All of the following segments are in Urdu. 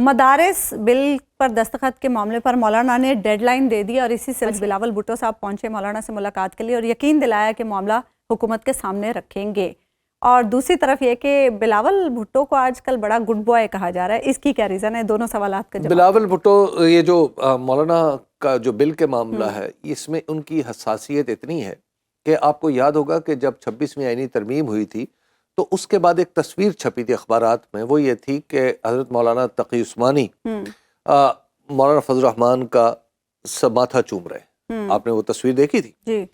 مدارس بل پر دستخط کے معاملے پر مولانا نے ڈیڈ لائن دے دی اور اسی سلسلے بلاول بھٹو صاحب پہنچے مولانا سے ملاقات کے لیے اور یقین دلایا کہ معاملہ حکومت کے سامنے رکھیں گے. اور دوسری طرف یہ کہ بلاول بھٹو کو آج کل بڑا گڈ بوائے کہا جا رہا ہے, اس کی کیا ریزن ہے؟ دونوں سوالات کا جواب. بلاول بھٹو, یہ جو مولانا کا جو بل کے معاملہ ہے, اس میں ان کی حساسیت اتنی ہے کہ آپ کو یاد ہوگا کہ جب 26ویں آئینی ترمیم ہوئی تھی تو اس کے بعد ایک تصویر چھپی تھی اخبارات میں, وہ یہ تھی کہ حضرت مولانا تقی عثمانی مولانا فضل الرحمان کا ماتھا چوم رہے. آپ نے وہ تصویر دیکھی تھی جی.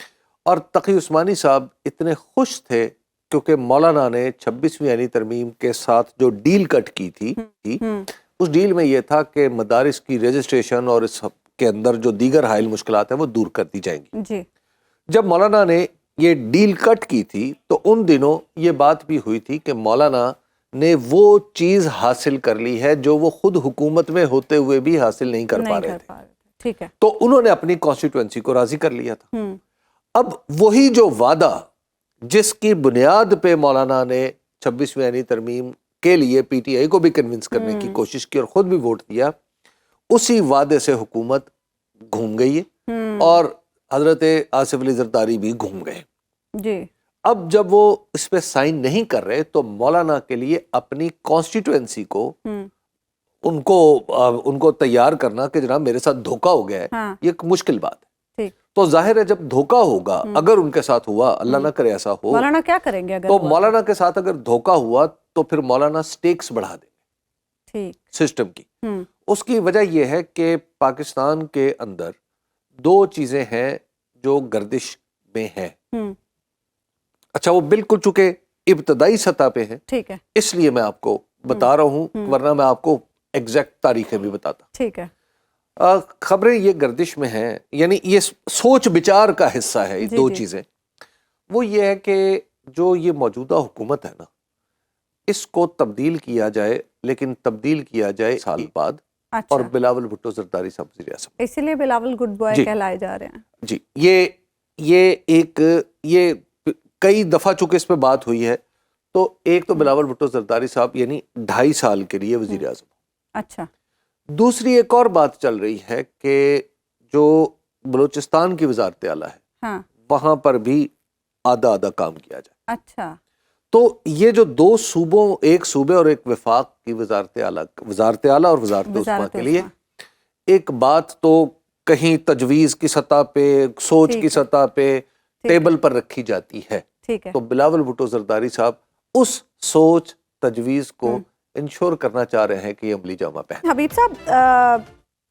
اور تقی عثمانی صاحب اتنے خوش تھے کیونکہ مولانا نے 26ویں آئینی ترمیم کے ساتھ جو ڈیل کٹ کی تھی, اس ڈیل میں یہ تھا کہ مدارس کی رجسٹریشن اور اس کے اندر جو دیگر حائل مشکلات ہیں وہ دور کر دی جائیں گی. جی. جب مولانا نے یہ ڈیل کٹ کی تھی تو ان دنوں یہ بات بھی ہوئی تھی کہ مولانا نے وہ چیز حاصل کر لی ہے جو وہ خود حکومت میں ہوتے ہوئے بھی حاصل نہیں کر پا رہے تھے. ٹھیک ہے. تو انہوں نے اپنی کانسٹیٹوئنسی کو راضی کر لیا تھا. اب وہی جو وعدہ جس کی بنیاد پہ مولانا نے 26ویں آئینی ترمیم کے لیے پی ٹی آئی کو بھی کنونس کرنے کی کوشش کی اور خود بھی ووٹ دیا, اسی وعدے سے حکومت گھوم گئی ہے اور حضرت آصف علی زرداری بھی گھوم گئے. جی. اب جب وہ اس پہ سائن نہیں کر رہے تو مولانا کے لیے اپنی کانسٹیٹوئنسی کو ان کو تیار کرنا کہ جناب میرے ساتھ دھوکا ہو گیا ہے, یہ ایک مشکل بات ہے. تو ظاہر ہے جب دھوکا ہوگا, اگر ان کے ساتھ ہوا, اللہ نہ کرے ایسا ہو, مولانا کیا کریں گے؟ تو مولانا کے ساتھ اگر دھوکا ہوا تو پھر مولانا سٹیکس بڑھا دیں گے سسٹم کی. اس کی وجہ یہ ہے کہ پاکستان کے اندر دو چیزیں ہیں جو گردش میں ہیں. اچھا, وہ بالکل چونکہ ابتدائی سطح پہ ہیں, ٹھیک ہے, اس لیے میں آپ کو بتا رہا ہوں, ورنہ میں آپ کو ایگزیکٹ تاریخیں بھی بتاتا. ٹھیک ہے. خبریں یہ گردش میں ہیں, یعنی یہ سوچ بچار کا حصہ ہے. دو چیزیں, وہ یہ ہے کہ جو یہ موجودہ حکومت ہے نا, اس کو تبدیل کیا جائے, لیکن تبدیل کیا جائے سال بعد. اور بلاول بھٹو زرداری صاحب وزیر اعظم, اسی لیے بلاول گڈ بوائے کہلائے جا رہے ہیں. جی. یہ کئی دفعہ چونکہ اس پہ بات ہوئی ہے, تو ایک تو بلاول بھٹو زرداری صاحب یعنی 2.5 سال کے لیے وزیر اعظم. اچھا. دوسری ایک اور بات چل رہی ہے کہ جو بلوچستان کی وزارت اعلیٰ ہے, وہاں پر بھی آدھا آدھا کام کیا جائے. اچھا. تو یہ جو دو صوبوں, ایک صوبے اور ایک وفاق کی وزارت اعلیٰ اور وزارت عظمیٰ کے لیے ایک بات تو کہیں تجویز کی سطح پہ, سوچ کی سطح پہ ٹیبل پر رکھی جاتی ہے. تو بلاول بھٹو زرداری صاحب اس سوچ تجویز کو انشور کرنا چاہ رہے ہیں کہ یہ عملی جامہ پہنے. حبیب صاحب,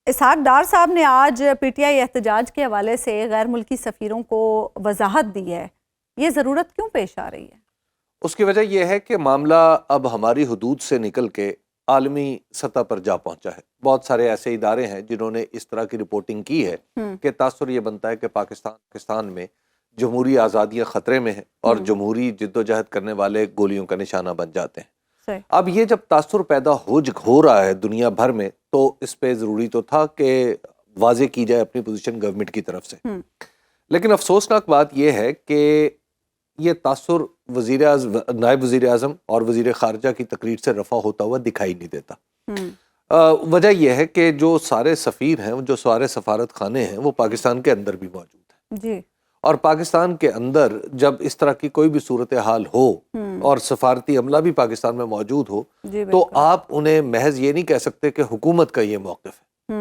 اسحاق ڈار صاحب نے آج پی ٹی آئی احتجاج کے حوالے سے غیر ملکی سفیروں کو وضاحت دی ہے, یہ ضرورت کیوں پیش آ رہی ہے؟ اس کی وجہ یہ ہے کہ معاملہ اب ہماری حدود سے نکل کے عالمی سطح پر جا پہنچا ہے. بہت سارے ایسے ادارے ہیں جنہوں نے اس طرح کی رپورٹنگ کی ہے کہ تاثر یہ بنتا ہے کہ پاکستان میں جمہوری آزادیاں خطرے میں ہیں اور جمہوری جد و جہد کرنے والے گولیوں کا نشانہ بن جاتے ہیں. اب یہ جب تاثر پیدا ہو رہا ہے دنیا بھر میں, تو اس پہ ضروری تو تھا کہ واضح کی جائے اپنی پوزیشن گورنمنٹ کی طرف سے. لیکن افسوسناک بات یہ ہے کہ یہ تاثر نائب وزیر اعظم اور وزیر خارجہ کی تقریر سے رفع ہوتا ہوا دکھائی نہیں دیتا. وجہ یہ ہے کہ جو سارے سفیر ہیں, جو سارے سفارت خانے ہیں, وہ پاکستان کے اندر بھی موجود ہیں. اور پاکستان کے اندر جب اس طرح کی کوئی بھی صورتحال ہو اور سفارتی عملہ بھی پاکستان میں موجود ہو, تو آپ انہیں محض یہ نہیں کہہ سکتے کہ حکومت کا یہ موقف ہے.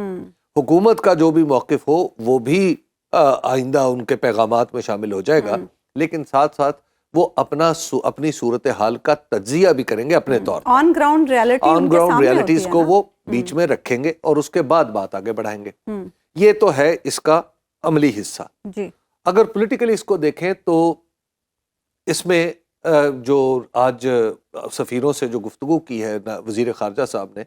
حکومت کا جو بھی موقف ہو وہ بھی آئندہ ان کے پیغامات میں شامل ہو جائے گا, لیکن ساتھ ساتھ وہ اپنی صورتحال کا تجزیہ بھی کریں گے اپنے طور پر. آن گراؤنڈ ریالٹیز کو وہ بیچ میں رکھیں گے اور اس کے بعد بات آگے بڑھائیں گے. یہ تو ہے اس کا عملی حصہ. اگر پولیٹیکلی اس کو دیکھیں تو اس میں جو آج سفیروں سے جو گفتگو کی ہے وزیر خارجہ صاحب نے,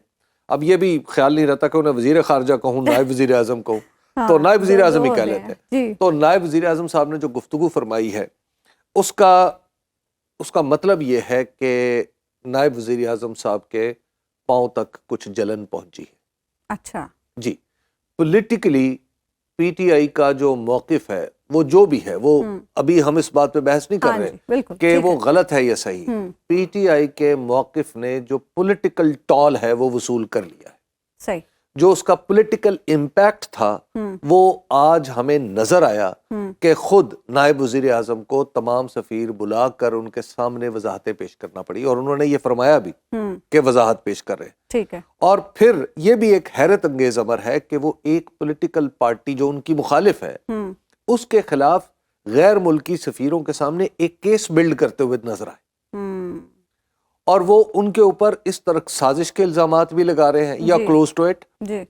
اب یہ بھی خیال نہیں رہتا کہ انہیں وزیر خارجہ کہوں, نائب وزیر اعظم کہوں, تو نائب وزیر اعظم ہی کہہ لیتے ہیں. تو نائب وزیر اعظم صاحب نے جو گفتگو فرمائی ہے, اس کا مطلب یہ ہے کہ نائب وزیر اعظم صاحب کے پاؤں تک کچھ جلن پہنچی ہے. اچھا جی. پولیٹیکلی پی ٹی آئی کا جو موقف ہے وہ جو بھی ہے, وہ ابھی ہم اس بات پہ بحث نہیں کر رہے کہ وہ غلط ہے یا صحیح. پی ٹی آئی کے موقف نے جو پولیٹیکل ٹال ہے وہ وصول کر لیا ہے. صحیح. جو اس کا پولیٹیکل امپیکٹ تھا وہ آج ہمیں نظر آیا کہ خود نائب وزیر اعظم کو تمام سفیر بلا کر ان کے سامنے وضاحتیں پیش کرنا پڑی، اور انہوں نے یہ فرمایا بھی کہ وضاحت پیش کر رہے ہیں. ٹھیک ہے. اور پھر یہ بھی ایک حیرت انگیز امر ہے کہ وہ ایک پولیٹیکل پارٹی جو ان کی مخالف ہے اس کے خلاف غیر ملکی سفیروں کے سامنے ایک کیس بلڈ کرتے ہوئے نظر آئے، اور وہ ان کے اوپر اس طرح سازش کے الزامات بھی لگا رہے ہیں یا کلوز ٹو اٹ،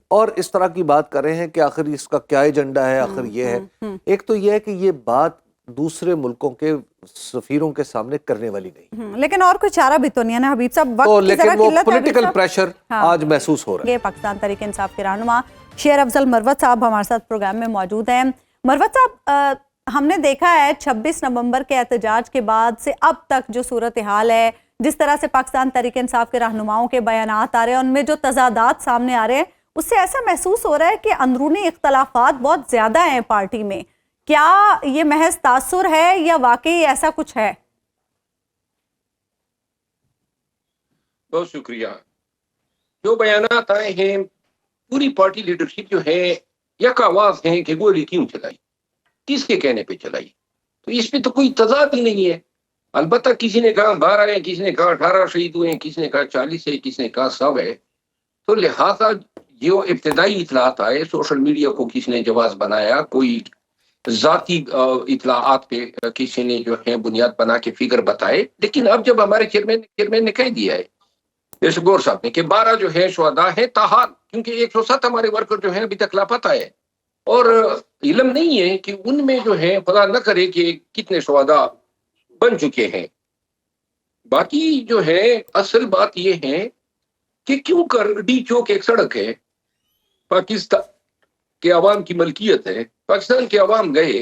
اور اس طرح کی بات کر رہے ہیں کہ آخر اس کا کیا ایجنڈا ہے، آخر یہ ہے. ایک تو یہ ہے کہ یہ بات دوسرے ملکوں کے سفیروں کے سامنے کرنے والی نہیں، لیکن اور کوئی چارہ بھی تو نہیں ہے نا حبیب صاحب، تو وقت کی لیکن ذرا وہ قلت ہے. پولیٹیکل پریشر آج محسوس ہو رہا ہے. یہ پاکستان تحریک انصاف کے رہنما شیر افضل مروت صاحب ہمارے ساتھ پروگرام میں موجود ہیں. مروت صاحب، ہم نے دیکھا ہے 26 نومبر کے احتجاج کے بعد سے اب تک جو صورتحال ہے، جس طرح سے پاکستان تحریک انصاف کے رہنماؤں کے بیانات آ رہے ہیں، ان میں جو تضادات سامنے آ رہے ہیں، اس سے ایسا محسوس ہو رہا ہے کہ اندرونی اختلافات بہت زیادہ ہیں پارٹی میں. کیا یہ محض تاثر ہے یا واقعی ایسا کچھ ہے؟ بہت شکریہ. جو بیانات آئے ہیں، پوری پارٹی لیڈرشپ جو ہے یک آواز ہے کہ گولی کیوں چلائی، کس کے کہنے پہ چلائی. تو اس پہ تو کوئی تضاد ہی نہیں ہے. البتہ کسی نے کہا 12 ہے، کسی نے کہا 18 شہید ہوئے ہیں، کسی نے کہا 40 ہے، کسی نے کہا 100 ہے. تو لہٰذا جو ابتدائی اطلاعات آئے، سوشل میڈیا کو کسی نے جواز بنایا، کوئی ذاتی اطلاعات پہ کسی نے جو ہے بنیاد بنا کے فگر بتائے. لیکن اب جب ہمارے چیئرمین نے کہہ دیا ہے جیسے گور صاحب نے کہ 12 جو ہے شہداء ہیں تاحال، کیونکہ 107 ہمارے ورکر جو ہیں ابھی تک لاپتہ ہے، اور علم نہیں ہے کہ ان میں جو ہے خدا نہ کرے کہ کتنے شہداء بن چکے ہیں. باقی جو ہے اصل بات یہ ہے کہ کیوں کر ڈی چوک ایک سڑک ہے، پاکستان کے عوام کی ملکیت ہے، پاکستان کے عوام گئے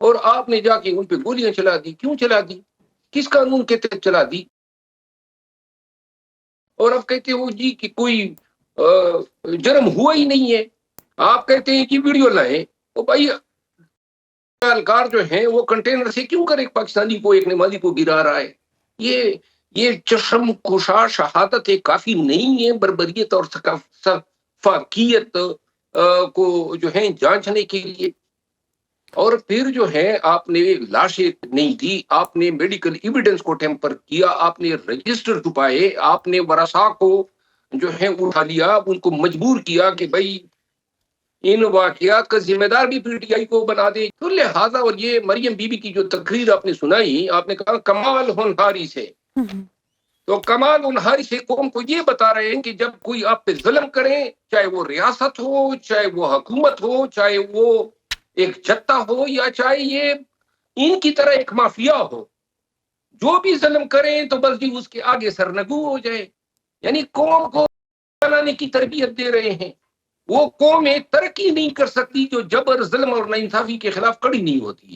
اور آپ نے جا کے ان پہ گولیاں چلا دی. کیوں چلا دی؟ کس قانون کے تحت چلا دی؟ اور اب کہتے ہو جی کہ کوئی جرم ہوا ہی نہیں ہے. آپ کہتے ہیں کہ ویڈیو لائیں، تو بھائی اہلکار جو ہیں وہ کنٹینر سے کیوں کر ایک پاکستانی کو، ایک نمازی کو گرا رہا ہے؟ یہ چشم کشا شہادت ایک کافی نہیں ہے بربریت اور فاقیت کو جو ہے جانچنے کے لیے. اور پھر جو ہے آپ نے لاشیں نہیں دی، آپ نے میڈیکل ایویڈنس کو ٹیمپر کیا، آپ نے رجسٹر چھپائے، آپ نے ورثاء کو جو ہے اٹھا لیا، ان کو مجبور کیا کہ بھائی ان واقعات کا ذمہ دار بھی پی ٹی آئی کو بنا دے. تو لہٰذا، اور یہ مریم بی بی کی جو تقریر آپ نے سنائی، آپ نے کہا کمال ہونہاری سے، تو کمال ہونہاری سے قوم کو یہ بتا رہے ہیں کہ جب کوئی آپ پہ ظلم کرے، چاہے وہ ریاست ہو، چاہے وہ حکومت ہو، چاہے وہ ایک جتہ ہو، یا چاہے یہ ان کی طرح ایک مافیا ہو، جو بھی ظلم کریں تو بس جی اس کے آگے سرنگو ہو جائے. یعنی قوم کو بنانے کی تربیت دے رہے ہیں. وہ قوم ترقی نہیں کر سکتی جو جبر، ظلم اور ناانصافی کے خلاف کڑی نہیں ہوتی ہے.